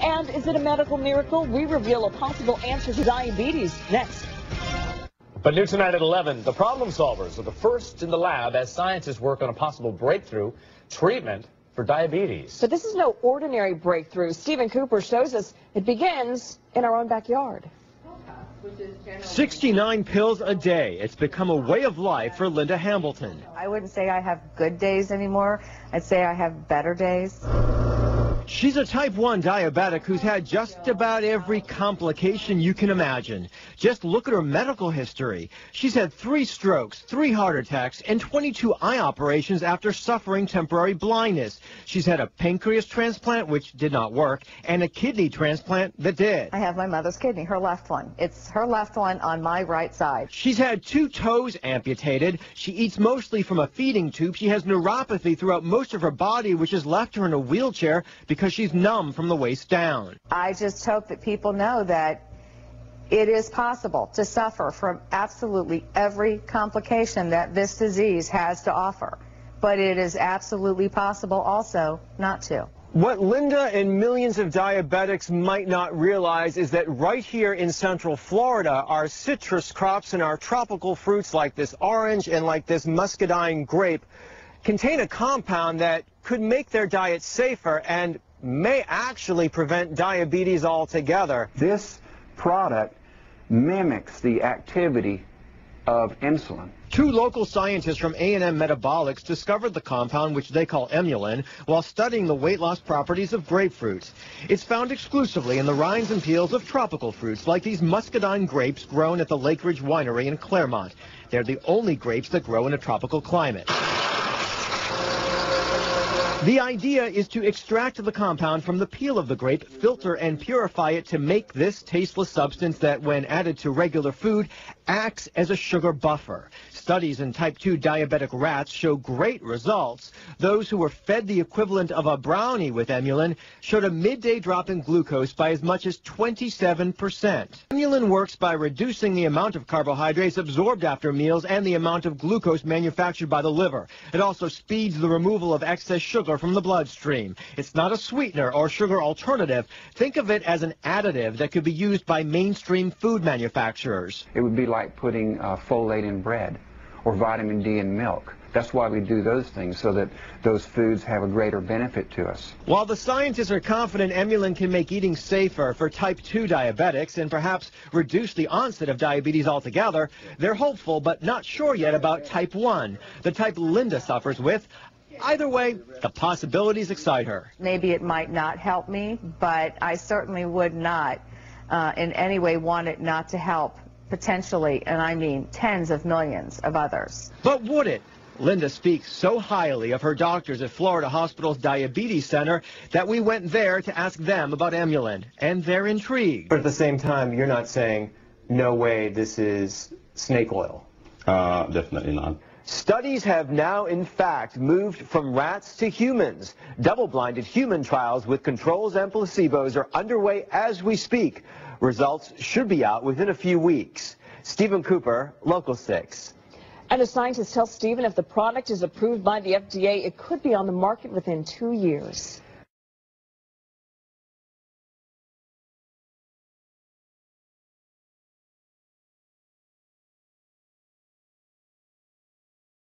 And is it a medical miracle? We reveal a possible answer to diabetes next. But new tonight at 11, the problem solvers are the first in the lab as scientists work on a possible breakthrough treatment for diabetes. But this is no ordinary breakthrough. Stephen Cooper shows us it begins in our own backyard. 69 pills a day. It's become a way of life for Linda Hambleton. I wouldn't say I have good days anymore. I'd say I have better days. She's a type 1 diabetic who's had just about every complication you can imagine. Just look at her medical history. She's had 3 strokes, 3 heart attacks, and 22 eye operations after suffering temporary blindness. She's had a pancreas transplant, which did not work, and a kidney transplant that did. I have my mother's kidney, her left one. It's her left one on my right side. She's had 2 toes amputated. She eats mostly from a feeding tube. She has neuropathy throughout most of her body, which has left her in a wheelchair because she's numb from the waist down. I just hope that people know that it is possible to suffer from absolutely every complication that this disease has to offer. But it is absolutely possible also not to. What Linda and millions of diabetics might not realize is that right here in Central Florida, our citrus crops and our tropical fruits like this orange and like this muscadine grape contain a compound that could make their diet safer and may actually prevent diabetes altogether. This product mimics the activity of insulin. 2 local scientists from A&M Metabolics discovered the compound, which they call Emulin, while studying the weight loss properties of grapefruits. It's found exclusively in the rinds and peels of tropical fruits, like these muscadine grapes grown at the Lake Ridge Winery in Claremont. They're the only grapes that grow in a tropical climate. The idea is to extract the compound from the peel of the grape, filter and purify it to make this tasteless substance that, when added to regular food, acts as a sugar buffer. Studies in type 2 diabetic rats show great results. Those who were fed the equivalent of a brownie with Emulin showed a midday drop in glucose by as much as 27%. Emulin works by reducing the amount of carbohydrates absorbed after meals and the amount of glucose manufactured by the liver. It also speeds the removal of excess sugar from the bloodstream. It's not a sweetener or sugar alternative. Think of it as an additive that could be used by mainstream food manufacturers. It would be like putting folate in bread or vitamin D in milk. That's why we do those things, so that those foods have a greater benefit to us. While the scientists are confident Emulin can make eating safer for type 2 diabetics and perhaps reduce the onset of diabetes altogether, they're hopeful but not sure yet about type 1, the type Linda suffers with. Either way, the possibilities excite her. Maybe it might not help me, but I certainly would not in any way want it not to help potentially, and I mean tens of millions of others. But would it? Linda speaks so highly of her doctors at Florida Hospital's Diabetes Center that we went there to ask them about Emulin, and they're intrigued. But at the same time, you're not saying, no way, this is snake oil. Definitely not. Studies have now, in fact, moved from rats to humans. Double-blinded human trials with controls and placebos are underway as we speak. Results should be out within a few weeks. Stephen Cooper, Local 6. And a scientist tells Stephen if the product is approved by the FDA, it could be on the market within 2 years.